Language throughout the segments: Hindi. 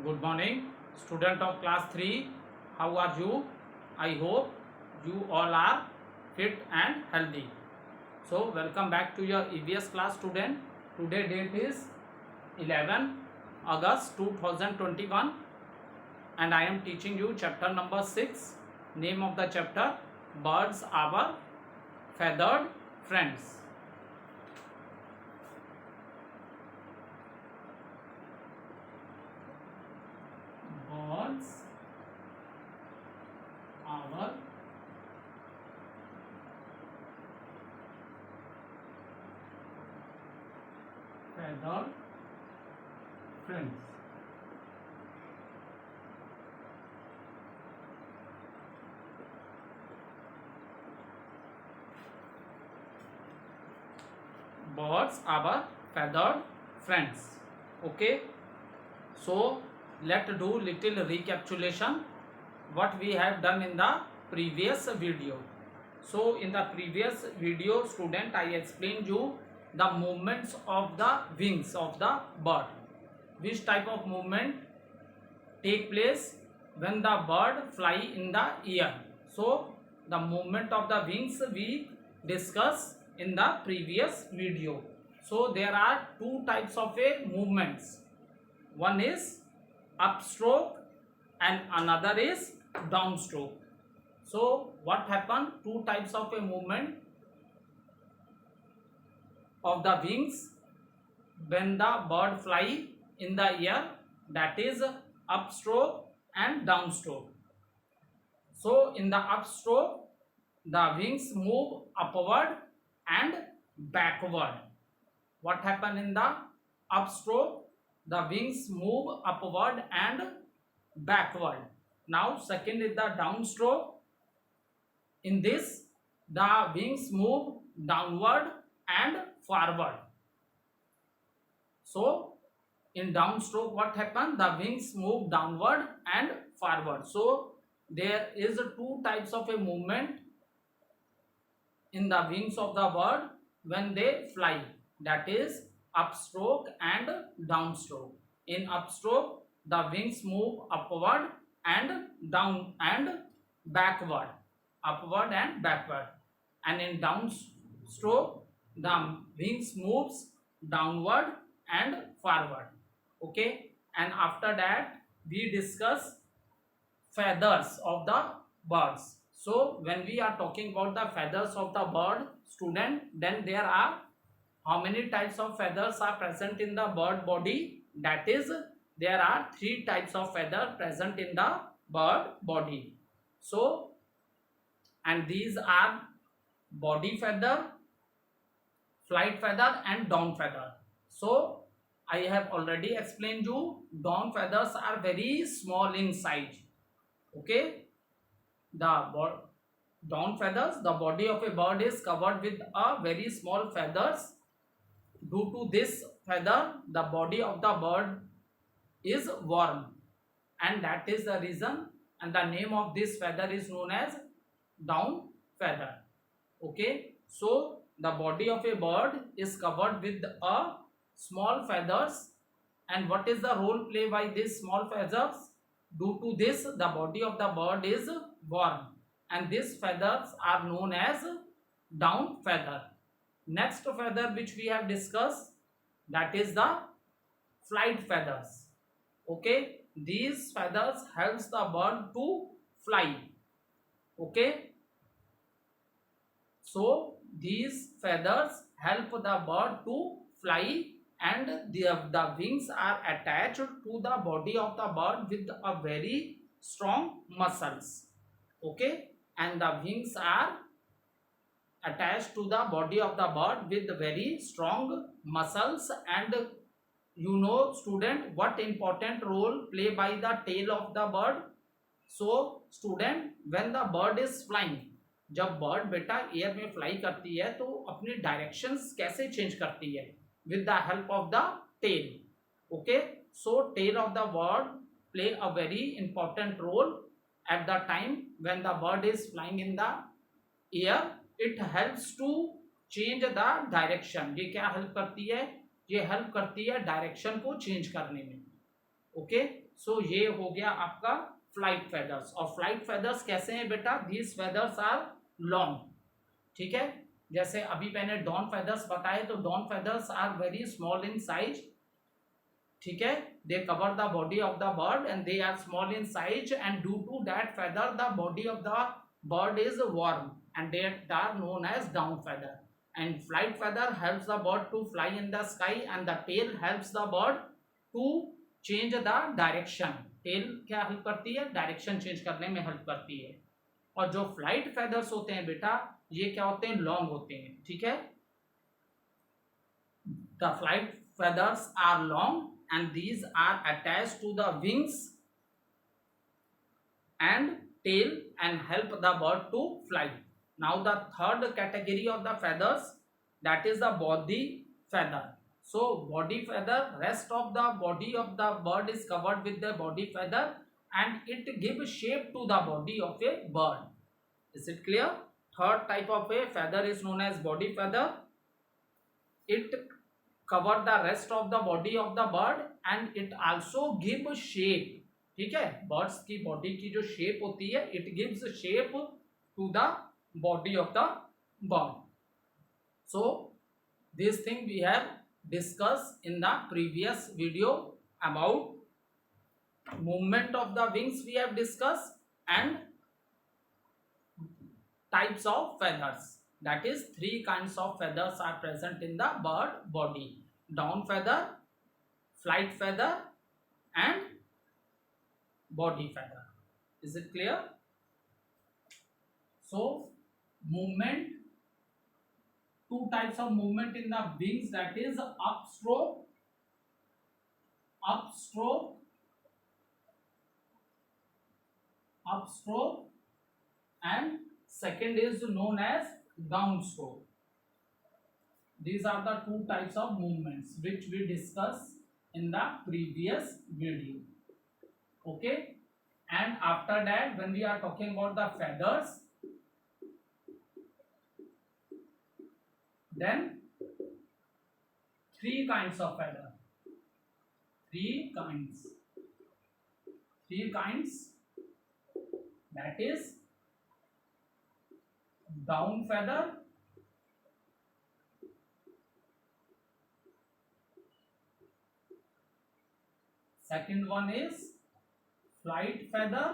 Good morning, student of class 3. How are you? I hope you all are fit and healthy. So, welcome back to your EVS class, student. Today date is 11 August 2021 and I am teaching you chapter number 6. Name of the chapter, Birds Our Feathered Friends. Birds our feathered friends. Birds our feathered friends. Okay, so let's do little recapitulation what we have done in the previous video. So in the previous video, student, I explained you the movements of the wings of the bird. Which type of movement take place when the bird fly in the air. So the movement of the wings we discussed in the previous video. So there are two types of movements. One is upstroke and another is downstroke. So what happened? Two types of movement of the wings when the bird fly in the air, that is upstroke and downstroke. So in the upstroke, the wings move upward and backward. What happened in the upstroke? The wings move upward and backward. Now second is the downstroke. In this, the wings move downward and forward. So in downstroke, what happened? The wings move downward and forward. So there is two types of a movement in the wings of the bird when they fly, that is upstroke and downstroke. In upstroke, the wings move upward and down and backward, upward and backward, and in downstroke the wings moves downward and forward. Okay, and after that we discuss feathers of the birds. So when we are talking about the feathers of the bird, student, then there are how many types of feathers are present in the bird body? That is, there are three types of feather present in the bird body. So, and these are body feather, flight feather and down feather. So I have already explained you, down feathers are very small in size. Okay, the down feathers, the body of a bird is covered with a very small feathers. Due to this feather, the body of the bird is warm, and that is the reason, and the name of this feather is known as down feather. Okay, so the body of a bird is covered with a small feathers, and what is the role played by these small feathers? Due to this, the body of the bird is warm, and these feathers are known as down feather. Next feather which we have discussed, that is the flight feathers. Okay, these feathers helps the bird to fly. Okay, so these feathers help the bird to fly, and the wings are attached to the body of the bird with a very strong muscles. Okay, and the wings are attached to the body of the bird with very strong muscles. And you know, student, what important role play by the tail of the bird? So student, when the bird is flying, जब बर्ड बेटा एयर में फ्लाई करती है तो अपनी डायरेक्शंस कैसे चेंज करती है? With the help of the tail. Okay, so tail of the bird play a very important role at the time when the bird is flying in the air. It helps to change the direction. ये क्या हेल्प करती है? ये हेल्प करती है डायरेक्शन को चेंज करने में. ओके, सो ये हो गया आपका फ्लाइट फेदर्स। और फ्लाइट फेदर्स कैसे हैं बेटा? दीज फेदर्स आर लॉन्ग, ठीक है। जैसे अभी मैंने डॉन फेदर्स बताए, तो down feathers are very small in size, ठीक है। They cover the body of the bird and they are small in size, and due to that feather the body of the bird is warm, and they are known as down feather. And flight feather helps the bird to fly in the sky, and the tail helps the bird to change the direction. tail क्या हेल्प करती है? डायरेक्शन चेंज करने में हेल्प करती है। और जो फ्लाइट फेदर्स होते हैं बेटा, ये क्या होते हैं? लॉन्ग होते हैं, ठीक है। The flight feathers are long, and these are attached to the wings and tail and help the bird to fly. Now the third category of the feathers, that is the body feather. So body feather, rest of the body of the bird is covered with the body feather, and it gives shape to the body of a bird. Is it clear? Third type of a feather is known as body feather. It cover the rest of the body of the bird, and it also give shape, ठीक है। बर्ड्स की बॉडी की जो शेप होती है, it gives shape to the body of the bird. So this thing we have discuss in the previous video about movement of the wings we have discuss, and types of feathers, that is 3 kinds of feathers are present in the bird body: down feather, flight feather, and body feather. Is it clear? So movement, 2 types of movement in the wings, that is upstroke, and second is known as downstroke. These are the 2 types of movements which we discussed in the previous video. Okay, and after that, when we are talking about the feathers, then 3 kinds of feather, 3 kinds, that is down feather, second one is flight feather,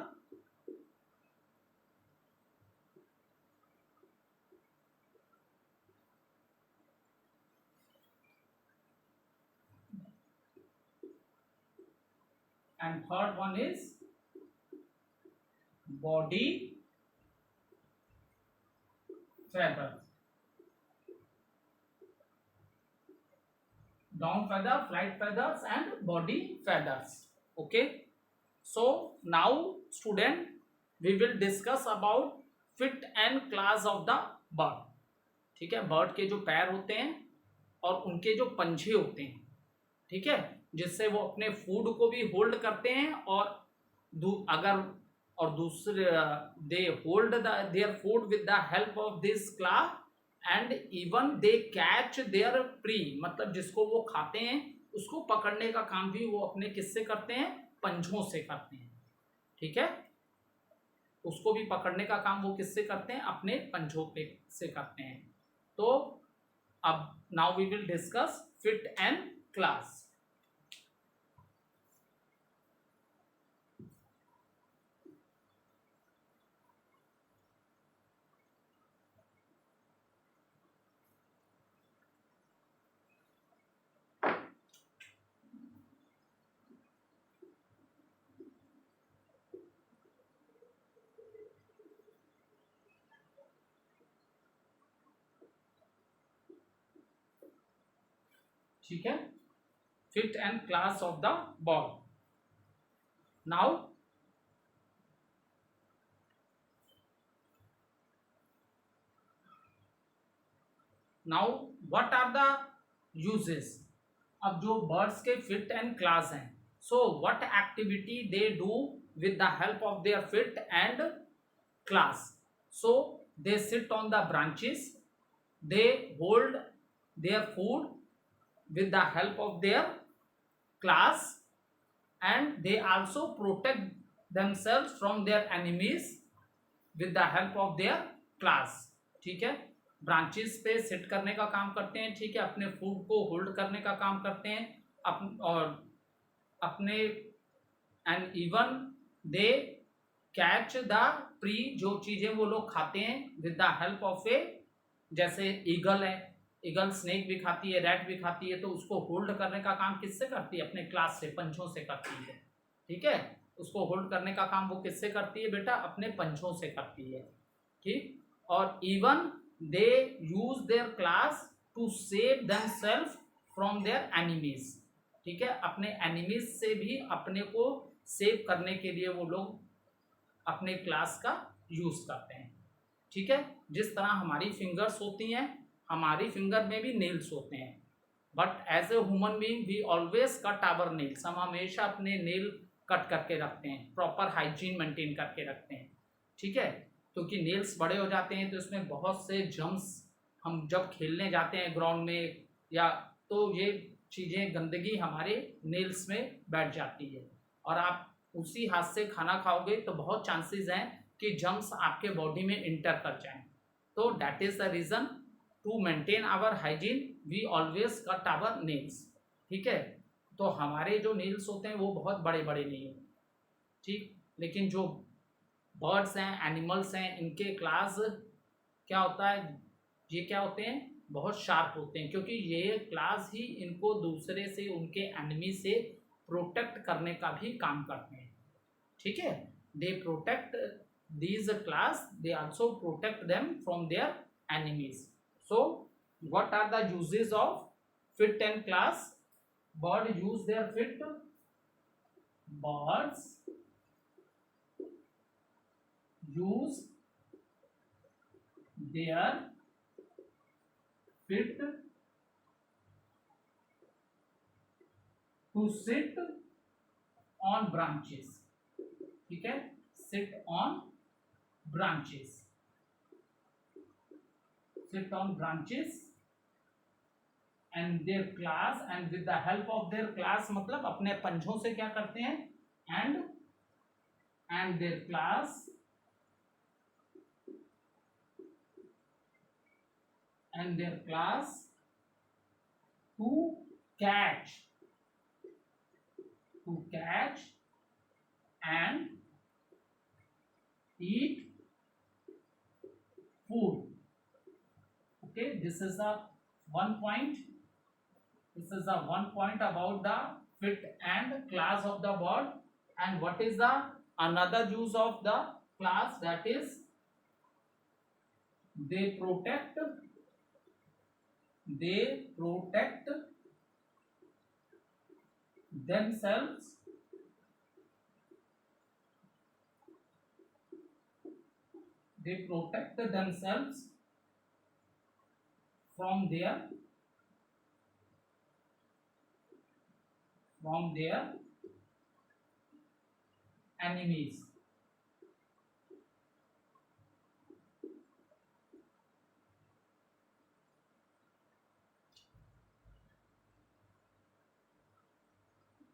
and third one is body feather. Down feather, flight feathers, and body feathers. Okay, so now student, we will discuss about fit and class of the bird. ठीक है, बर्ड के जो पैर होते हैं और उनके जो पंजे होते हैं, ठीक है, जिससे वो अपने फूड को भी होल्ड करते हैं, और अगर और दूसरे they hold their food with the help of this claw, and even they catch their prey, मतलब जिसको वो खाते हैं उसको पकड़ने का काम भी वो अपने किससे करते हैं? पंजों से करते हैं, ठीक है। उसको भी पकड़ने का काम वो किससे करते हैं? अपने पंजों पे से करते हैं। तो अब now we will discuss feet and claws. ठीक है, feet and claws of the ball. Now what are the uses? अब जो बर्ड्स के फिट एंड क्लास हैं, so what activity they do with the help of their feet and claws? So they sit on the branches, they hold their food with the help of their claws, and they also protect themselves from their enemies with the help of their class. ठीक है, ब्रांचेस पे सिट करने का काम करते हैं, ठीक है, अपने फूड को होल्ड करने का काम करते हैं, और अपने and even they catch the pre, जो चीजें वो लोग खाते हैं विद द हेल्प ऑफ ए, जैसे ईगल है, ईगल स्नेक भी खाती है, रैट भी खाती है, तो उसको होल्ड करने का काम किससे करती है? अपने क्लास से, पंचों से करती है। ठीक है, उसको होल्ड करने का काम वो किससे करती है बेटा? अपने पंचों से करती है। ठीक, और even they use their claws to save themself from their enemies. ठीक है, अपने एनिमीज से भी अपने को सेव करने के लिए वो लोग अपने क्लास का यूज करते हैं। ठीक है, जिस तरह हमारी फिंगर्स होती हैं, हमारी फिंगर में भी नेल्स होते हैं, but as a human being we always cut our nails. हम हमेशा अपने नेल कट करके रखते हैं, प्रॉपर हाइजीन मेंटेन करके रखते हैं। ठीक है, क्योंकि नेल्स बड़े हो जाते हैं तो इसमें बहुत से जम्स, हम जब खेलने जाते हैं ग्राउंड में या, तो ये चीज़ें, गंदगी हमारे नेल्स में बैठ जाती है, और आप उसी हाथ से खाना खाओगे तो बहुत चांसेस हैं कि जम्स आपके बॉडी में इंटर कर जाएं। तो that is the reason to maintain our hygiene we always cut our nails. ठीक है, तो हमारे जो नेल्स होते हैं वो बहुत बड़े बड़े नहीं होते। ठीक, लेकिन जो बर्ड्स हैं, एनिमल्स हैं, इनके क्लास क्या होता है, ये क्या होते हैं? बहुत शार्प होते हैं, क्योंकि ये क्लास ही इनको दूसरे से, उनके एनिमी से प्रोटेक्ट करने का भी काम करते हैं। ठीक है, they protect these class, they also protect them from their enemies. So what are the uses of fit and class? Bird use their fit, birds use their fit to sit on branches. ठीक है, sit on branches, sit on branches and their class, and with the help of their class मतलब अपने पंजों से क्या करते हैं? and their class to catch and eat food. Okay, this is the one point. This is the one point about the fit and class of the bird. And what is the another use of the class? That is, they protect themselves from their enemies.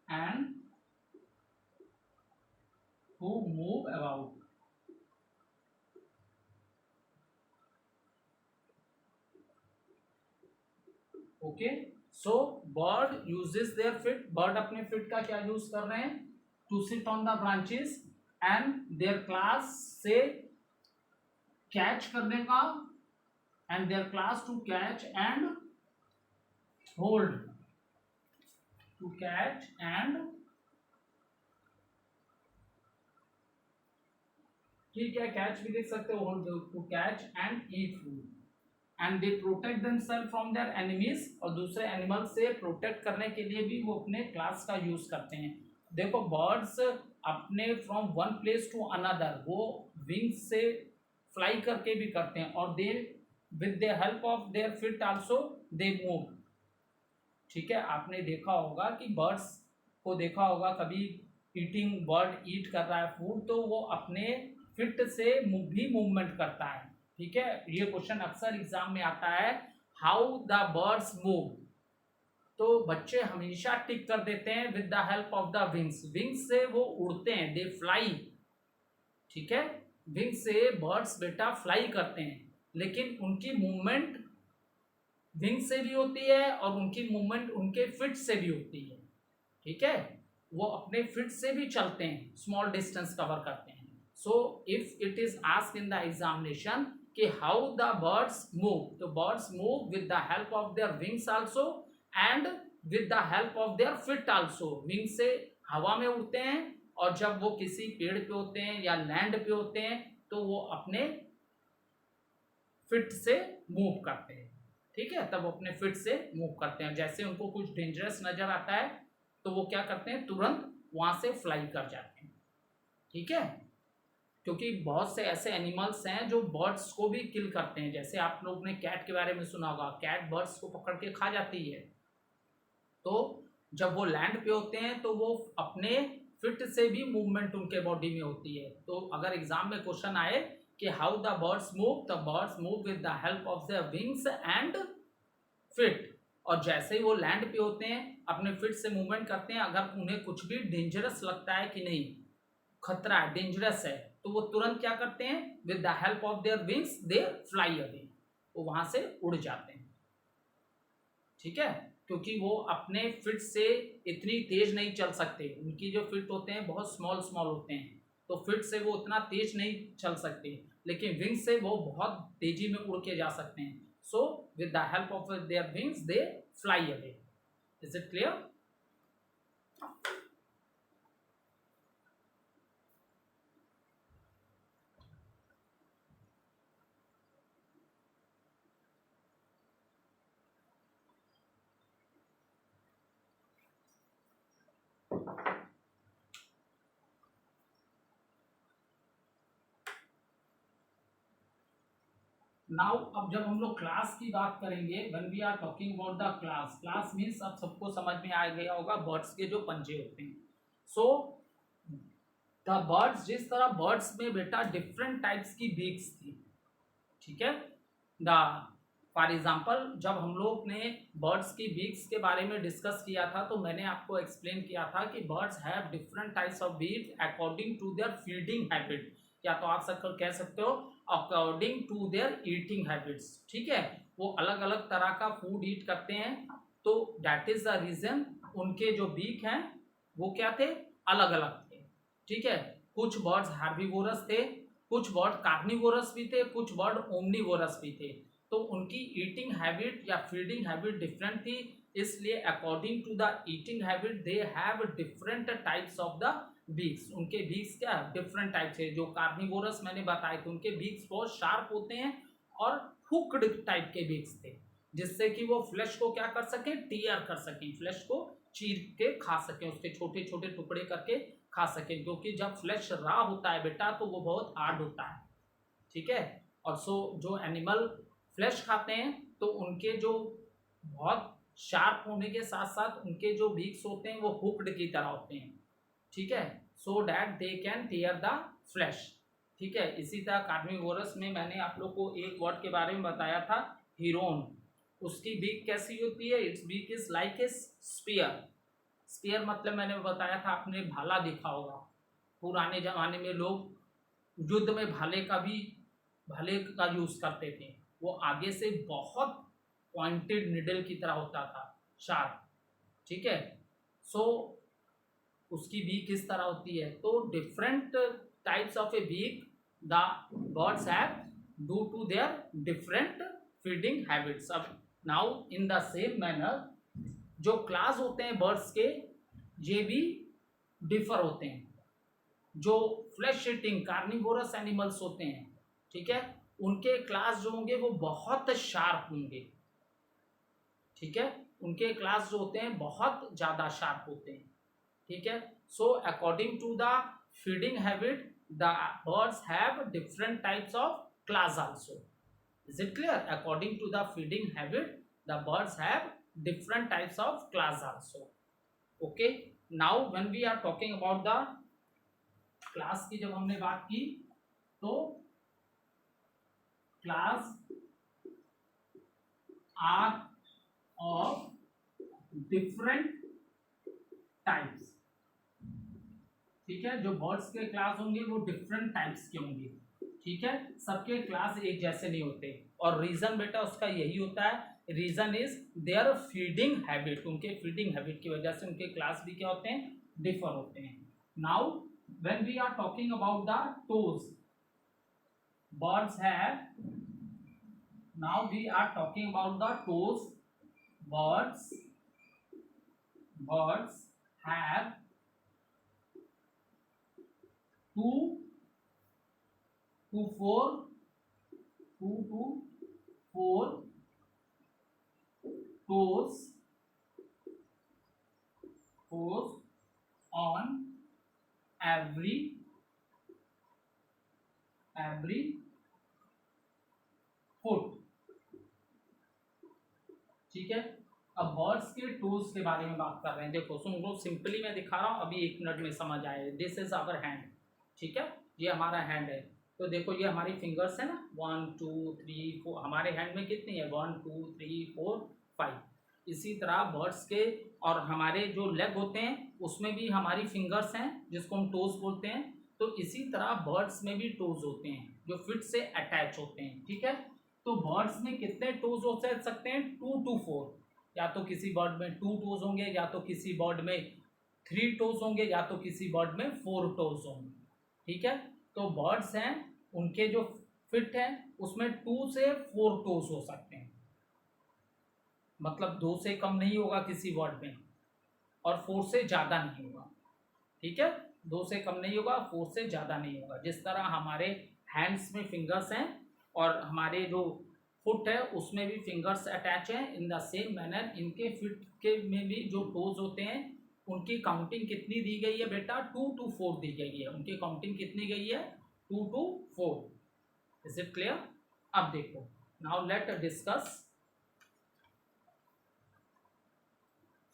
And who move about. Okay, so bird uses their feet, bird अपने फिट का क्या यूज कर रहे हैं? To sit on the branches and their claws से कैच करने का, and their claws to catch and hold, to catch and, ठीक है, कैच भी देख सकते हो, hold, to catch and eat food, and they protect themself from their enemies, और दूसरे एनिमल से प्रोटेक्ट करने के लिए भी वो अपने क्लास का यूज करते हैं। देखो, बर्ड्स अपने from one place to another वो विंग्स से फ्लाई करके भी करते हैं, और they with the help of their feet also they move. ठीक है, आपने देखा होगा कि बर्ड्स को देखा होगा कभी, ईटिंग, बर्ड ईट कर रहा है फूड, तो वो अपने फिट से भी मूवमेंट करता है। ठीक है, ये क्वेश्चन अक्सर एग्जाम में आता है, हाउ द बर्ड्स मूव, तो बच्चे हमेशा टिक कर देते हैं with the help of the wings, wings से वो उड़ते हैं, दे फ्लाई, ठीक है, विंग्स से बर्ड्स बेटा फ्लाई करते हैं, लेकिन उनकी मूवमेंट विंग से भी होती है और उनकी मूवमेंट उनके फिट से भी होती है, ठीक है, वो अपने फिट से भी चलते हैं, स्मॉल डिस्टेंस कवर करते हैं। So if it is asked in the examination कि हाउ द बर्ड्स मूव, तो birds move with the help of their wings also and with the help of their feet also, wing से हवा में उड़ते हैं और जब वो किसी पेड़ पे होते हैं या लैंड पे होते हैं तो वो अपने फिट से मूव करते हैं, ठीक है, तब वो अपने फिट से मूव करते हैं, जैसे उनको कुछ डेंजरस नजर आता है तो वो क्या करते हैं, तुरंत वहां से फ्लाई कर जाते हैं, ठीक है, क्योंकि बहुत से ऐसे एनिमल्स हैं जो बर्ड्स को भी किल करते हैं, जैसे आप लोग ने कैट के बारे में सुना होगा, कैट बर्ड्स को पकड़ के खा जाती है, तो जब वो लैंड पे होते हैं तो वो अपने फिट से भी मूवमेंट उनके बॉडी में होती है। तो अगर एग्जाम में क्वेश्चन आए कि how the birds move, the birds move with the help of their wings and fit, और जैसे ही वो लैंड पे होते हैं अपने फिट से मूवमेंट करते हैं, अगर उन्हें कुछ भी डेंजरस लगता है कि नहीं खतरा है, डेंजरस है, तो वो तुरंत क्या करते हैं, with the help of their wings they fly away, वो वहां से उड़ जाते हैं, ठीक है, क्योंकि वो अपने फिट से इतनी तेज नहीं चल सकते, उनकी जो फिट होते हैं बहुत स्मॉल स्मॉल होते हैं, तो फिट से वो उतना तेज नहीं चल सकते, लेकिन विंग से वो बहुत तेजी में उड़ के जा सकते हैं। So with the help of their wings they fly away. Is it clear? Now अब जब हम लोग क्लास की बात करेंगे, when we are talking about the claws, claws means अब सबको समझ में आ गया होगा बर्ड्स के जो पंजे होते हैं। सो द बर्ड्स, जिस तरह बर्ड्स में बेटा डिफरेंट टाइप्स की बीक्स थी, ठीक है, द फॉर एग्जाम्पल जब हम लोग ने बर्ड्स की बीक्स के बारे में डिस्कस किया था तो मैंने आपको एक्सप्लेन किया था कि birds have different types of beaks according to their feeding habit, या तो आप सब कह सकते हो according to their eating habits, ठीक है, वो अलग अलग तरह का फूड ईट करते हैं, तो दैट इज द रीजन उनके जो बीक हैं वो क्या थे, अलग अलग थे, ठीक है, कुछ बर्ड्स हार्बिवोरस थे, कुछ बर्ड कार्निवोरस भी थे, कुछ बर्ड ओमनीवोरस भी थे, तो उनकी ईटिंग हैबिट या फीडिंग हैबिट डिफरेंट थी, इसलिए according to the eating habit they have different types of the beaks, उनके बीक्स क्या डिफरेंट टाइप्स है, जो कार्निवोरस मैंने बताए थे उनके बीक्स बहुत शार्प होते हैं और हुक्ड टाइप के बीक्स थे, जिससे कि वो फ्लैश को क्या कर सकें, टीयर कर सकें, फ्लैश को चीर के खा सकें, उसके छोटे छोटे टुकड़े करके खा सकें, क्योंकि जब फ्लैश रॉ होता है बेटा तो वो बहुत हार्ड होता है, ठीक है, और सो जो एनिमल फ्लैश खाते हैं तो उनके जो बहुत शार्प होने के साथ साथ उनके जो बीक्स होते हैं वो हुक्ड की तरह होते हैं, ठीक है, so that they can tier the flash, ठीक है, इसी तरह कार्निवोरस में मैंने आप लोग को एक वर्ड के बारे में बताया था, हीरोन, उसकी बीक कैसी होती है, its beak is like a spear, spear मतलब मैंने बताया था आपने भाला देखा होगा, पुराने जमाने में लोग युद्ध में भाले का यूज करते थे, वो आगे से बहुत पॉइंटेड निडल की तरह होता था, शार्प, ठीक है, सो उसकी बीक किस तरह होती है, तो different types of a beak the birds have due to their different feeding habits. अब now in the same manner जो क्लास होते हैं बर्ड्स के ये भी डिफर होते हैं, जो फ्लैश ईटिंग कार्निवोरस एनिमल्स होते हैं, ठीक है, उनके क्लास जो होंगे वो बहुत शार्प होंगे, ठीक है, उनके क्लास जो होते हैं बहुत ज्यादा शार्प होते हैं, ठीक है, so according to the feeding habit the birds have different types of claws also. Is it clear? According to the feeding habit the birds have different types of claws also. Okay, now when we are talking about the claws की जब हमने बात की तो claws are of different types. ठीक है, जो बर्ड्स के क्लास होंगे वो डिफरेंट टाइप्स के होंगे। ठीक है, सबके क्लास एक जैसे नहीं होते। और रीजन बेटा उसका यही होता है, reason is their feeding habit, उनके फीडिंग हैबिट की वजह से उनके क्लास भी क्या होते हैं, डिफर होते हैं। Now when we are talking about the toes, birds have, now we are talking about the toes. Birds have two to four toes on every foot। ठीक है, अब बर्ड्स के टोज के बारे में बात कर रहे हैं। देखो सुन लो, सिंपली मैं दिखा रहा हूँ, अभी 1 मिनट में समझ आए। This is our hand. ठीक है, ये हमारा हैंड है। तो देखो ये हमारी फिंगर्स है ना, 1 2 3 4, हमारे हैंड में कितनी है, 1 2 3 4 5। इसी तरह बर्ड्स के और हमारे जो लेग होते हैं उसमें भी हमारी फिंगर्स हैं जिसको हम टोज बोलते हैं। तो इसी तरह बर्ड्स में भी टोज होते हैं जो फिट से अटैच होते हैं। ठीक है, तो बर्ड्स में कितने टोज हो सकते हैं, 2 to 4। या तो किसी बर्ड में 2 टोज होंगे, या तो किसी बर्ड में 3 टोज होंगे, या तो किसी बर्ड में 4 टोज होंगे। ठीक है, तो बर्ड्स हैं उनके जो फिट है उसमें 2 से 4 टोज हो सकते हैं, मतलब 2 से कम नहीं होगा किसी बर्ड में और 4 से ज़्यादा नहीं होगा। ठीक है, 2 से कम नहीं होगा, 4 से ज़्यादा नहीं होगा। जिस तरह हमारे हैंड्स में फिंगर्स हैं और हमारे जो फुट है उसमें भी फिंगर्स अटैच हैं, इन द सेम मैनर इनके फिट के में भी जो टोज होते हैं उनकी काउंटिंग कितनी दी गई है बेटा, 2 to 4 दी गई है। उनकी काउंटिंग कितनी गई है, 2 to 4। Is it clear? अब देखो, now let discuss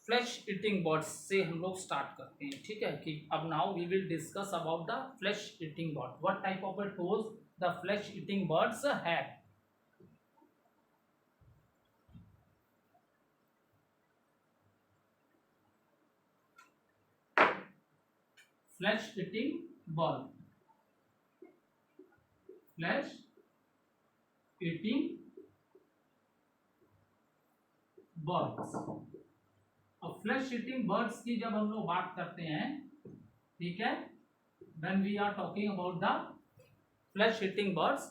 flash eating birds से हम लोग स्टार्ट करते हैं। ठीक है, कि अब now we will discuss about the flesh eating bird, what type of toes the flesh eating birds have. Flesh eating bird, flesh eating birds. अब फ्लैश ईटिंग बर्ड्स की जब हम लोग बात करते हैं, ठीक है, when we are talking about the flesh eating birds,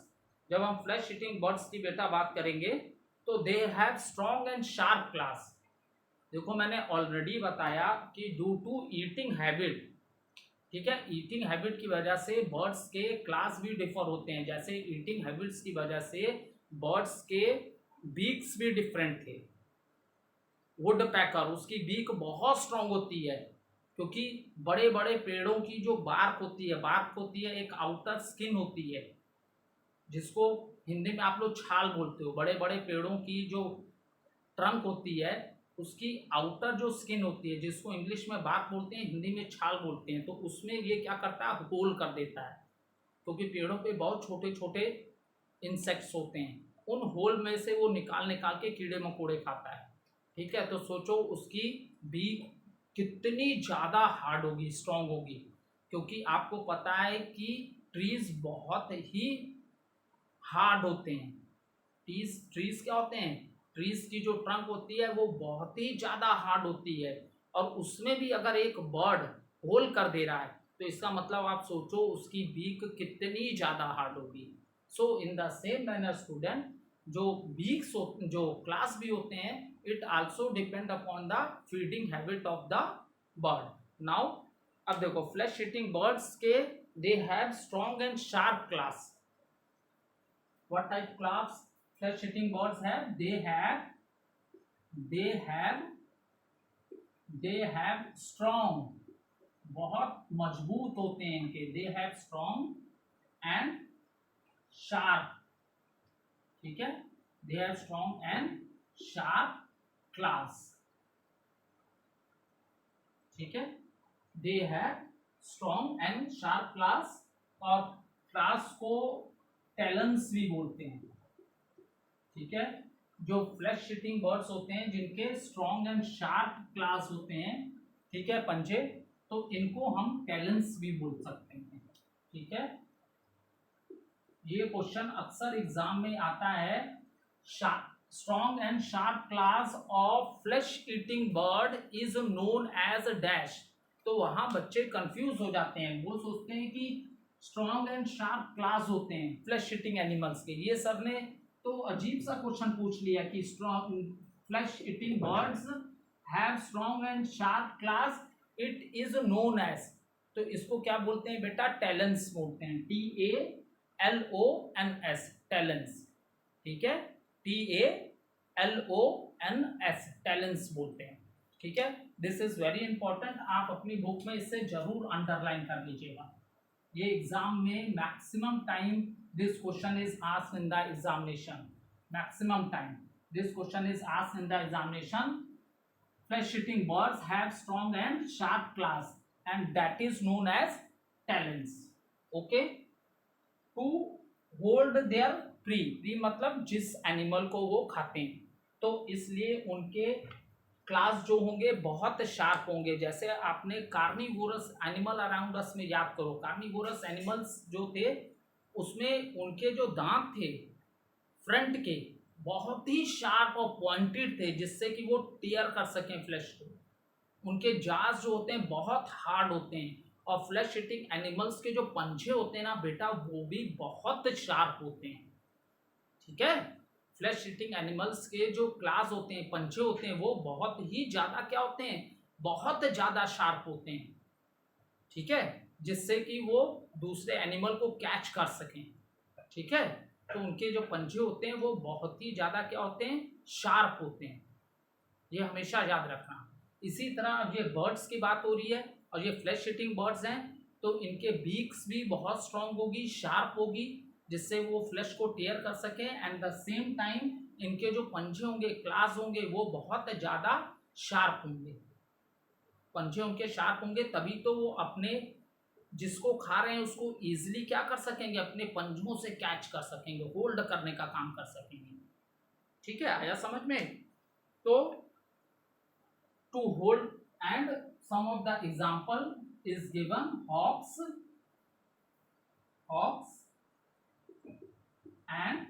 जब हम फ्लैश ईटिंग बर्ड्स की बेटा बात करेंगे तो दे have strong and sharp class. देखो मैंने ऑलरेडी बताया कि ड्यू टू ईटिंग हैबिट, ठीक है, ईटिंग हैबिट की वजह से बर्ड्स के क्लास भी डिफर होते हैं। जैसे ईटिंग हैबिट्स की वजह से बर्ड्स के बीक्स भी डिफरेंट थे। वुड पैकर, उसकी बीक बहुत स्ट्रांग होती है क्योंकि बड़े बड़े पेड़ों की जो बार्क होती है एक आउटर स्किन होती है जिसको हिंदी में आप लोग छाल बोलते हो। बड़े बड़े पेड़ों की जो ट्रंक होती है उसकी आउटर जो स्किन होती है जिसको इंग्लिश में बार्क बोलते हैं, हिंदी में छाल बोलते हैं। तो उसमें ये क्या करता है, होल कर देता है, क्योंकि पेड़ों पे बहुत छोटे छोटे इंसेक्ट्स होते हैं, उन होल में से वो निकाल निकाल के कीड़े मकोड़े खाता है। ठीक है, तो सोचो उसकी बीक कितनी ज़्यादा हार्ड होगी, स्ट्रांग होगी, क्योंकि आपको पता है कि ट्रीज बहुत ही हार्ड होते हैं। ट्रीज क्या होते हैं, ट्रीज की जो ट्रंक होती है वो बहुत ही ज़्यादा हार्ड होती है, और उसमें भी अगर एक बर्ड होल कर दे रहा है तो इसका मतलब आप सोचो उसकी बीक कितनी ज़्यादा हार्ड होगी। So in the same manner student, जो बीक्स जो क्लास भी होते हैं, it also depend upon the feeding habit of the bird. Now अब देखो फ्लैश ईटिंग बर्ड्स के they have strong and sharp claws. What type claws flesh eating birds have, they have strong, बहुत मजबूत होते हैं इनके, they have strong and sharp। ठीक है, they have strong and sharp claws। ठीक है, they have strong and sharp claws, और क्लास को टैलेंस भी बोलते हैं। ठीक है, जो फ्लैश ईटिंग बर्ड्स होते हैं जिनके स्ट्रॉन्ग एंड शार्प क्लास होते हैं, ठीक है, पंजे, तो इनको हम टैलेंस भी बोल सकते हैं, ठीक है। ये क्वेश्चन अक्सर एग्जाम में आता है। Strong and sharp claws of flesh eating bird is known as dash. तो वहां बच्चे कंफ्यूज हो जाते हैं, वो सोचते हैं कि स्ट्रॉन्ग एंड शार्प क्लास होते हैं फ्लैश ईटिंग एनिमल्स के। ये सर ने तो अजीब सा क्वेश्चन पूछ लिया कि strong flesh eating birds have strong and sharp claws, it is known as. तो इसको क्या बोलते हैं बेटा? टैलेंस बोलते हैं, TALONS, टैलेंस, ठीक है, TALONS, टैलेंस बोलते हैं, ठीक है। दिस इज वेरी इंपॉर्टेंट, आप अपनी बुक में इसे जरूर अंडरलाइन कर लीजिएगा। ये एग्जाम में maximum time this question is asked in the examination, maximum time this question is asked in the examination. Flesh eating birds have strong and sharp claws and that is known as talons. Okay, to hold their prey, prey मतलब जिस एनिमल को वो खाते हैं, तो इसलिए उनके क्लास जो होंगे बहुत शार्प होंगे। जैसे आपने कार्निवोरस एनिमल अराउंड अस में याद करो, कार्निवोरस एनिमल्स जो थे उसमें उनके जो दांत थे फ्रंट के बहुत ही शार्प और पॉइंटेड थे, जिससे कि वो टीयर कर सकें फ्लैश को। उनके जाज जो होते हैं बहुत हार्ड होते हैं, और फ्लैश ईटिंग एनिमल्स के जो पंजे होते हैं ना बेटा, वो भी बहुत शार्प होते हैं, ठीक है। फ्लैश ईटिंग एनिमल्स के जो क्लास होते हैं, पंजे होते हैं, वो बहुत ही ज्यादा क्या होते हैं? बहुत ज्यादा शार्प होते हैं, ठीक है, जिससे कि वो दूसरे एनिमल को कैच कर सकें, ठीक है। तो उनके जो पंजे होते हैं वो बहुत ही ज़्यादा क्या होते हैं? शार्प होते हैं, ये हमेशा याद रखना। इसी तरह अब ये बर्ड्स की बात हो रही है, और ये फ्लैश ईटिंग बर्ड्स हैं, तो इनके बीक्स भी बहुत स्ट्रांग होगी, शार्प होगी, जिससे वो फ्लैश को टेयर कर सकें। एंड द सेम टाइम इनके जो पंजे होंगे, क्लास होंगे, वो बहुत ज़्यादा शार्प होंगे। पंजे उनके शार्प होंगे तभी तो वो अपने जिसको खा रहे हैं उसको इजीली क्या कर सकेंगे? अपने पंजों से कैच कर सकेंगे, होल्ड करने का काम कर सकेंगे, ठीक है। आया समझ में? तो to hold and some of the example is given, hawks and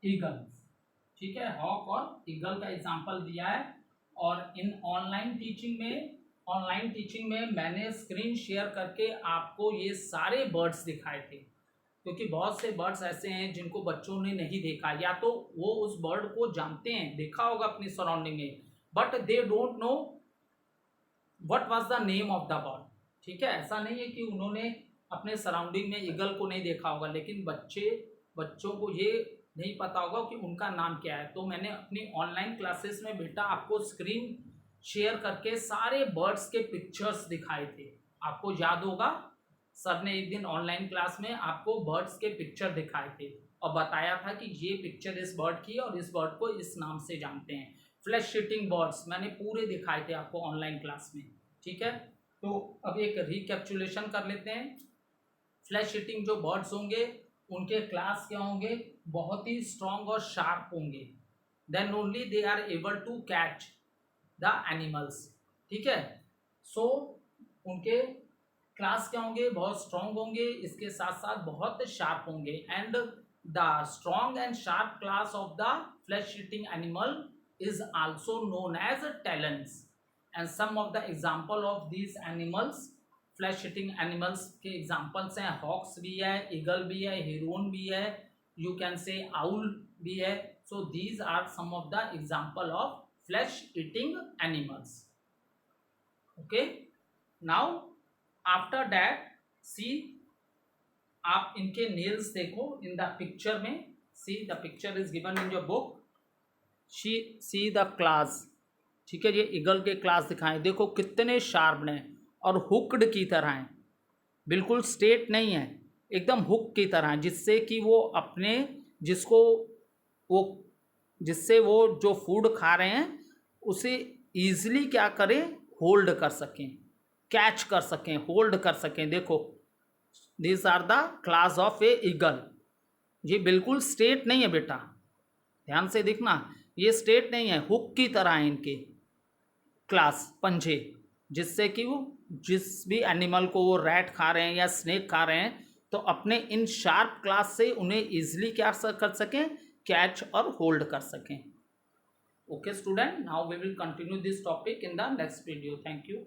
eagles, ठीक है। हॉक और ईगल का एग्जांपल दिया है। और इन ऑनलाइन टीचिंग में मैंने स्क्रीन शेयर करके आपको ये सारे बर्ड्स दिखाए थे, क्योंकि बहुत से बर्ड्स ऐसे हैं जिनको बच्चों ने नहीं देखा, या तो वो उस बर्ड को जानते हैं, देखा होगा अपनी सराउंडिंग में, but they don't know what was the name of the bird, ठीक है। ऐसा नहीं है कि उन्होंने अपने सराउंडिंग में ईगल को नहीं देखा होगा, लेकिन बच्चों को ये नहीं पता होगा कि उनका नाम क्या है। तो मैंने अपनी ऑनलाइन क्लासेस में बेटा आपको स्क्रीन शेयर करके सारे बर्ड्स के पिक्चर्स दिखाए थे। आपको याद होगा सर ने एक दिन ऑनलाइन क्लास में आपको बर्ड्स के पिक्चर दिखाए थे और बताया था कि ये पिक्चर इस बर्ड की और इस बर्ड को इस नाम से जानते हैं। फ्लैश ईटिंग बर्ड्स मैंने पूरे दिखाए थे आपको ऑनलाइन क्लास में, ठीक है। तो अब एक रिकैप्चुलेशन कर लेते हैं। फ्लैश ईटिंग जो बर्ड्स होंगे उनके क्लास क्या होंगे? बहुत ही स्ट्रॉन्ग और शार्प होंगे। Then only they are able to catch the animals, ठीक है। सो उनके क्लास क्या होंगे? बहुत स्ट्रॉन्ग होंगे, इसके साथ साथ बहुत शार्प होंगे। And the strong and sharp claws of the flesh eating animal is also known as talons. And some of the example of these animals, flesh eating animals के एग्जाम्पल्स हैं, हॉक्स भी है, ईगल भी है, हेरोन भी है, यू कैन से आउल भी है। So these are some of the example of flesh eating animals. Okay, now after that see, आप इनके nails देखो in the picture में, see the picture is given in your book, see the claws, ठीक है। ये ईगल के क्लास दिखाएं, देखो कितने शार्प हैं और हुक्ड की तरह हैं, बिल्कुल स्ट्रेट नहीं है, एकदम हुक की तरह, जिससे कि वो अपने जिससे वो जो फूड खा रहे हैं उसे ईजिली क्या करें? होल्ड कर सकें, कैच कर सकें, होल्ड कर सकें। देखो this are the claws of a eagle. ये बिल्कुल स्ट्रेट नहीं है बेटा, ध्यान से देखना, ये स्ट्रेट नहीं है, हुक की तरह है इनके क्लास पंजे, जिससे कि वो जिस भी एनिमल को वो रैट खा रहे हैं या स्नेक खा रहे हैं तो अपने इन शार्प क्लास से उन्हें इजिली क्या कर सकें, कैच और होल्ड कर सकें. Okay student, now we will continue this topic in the next video. Thank you.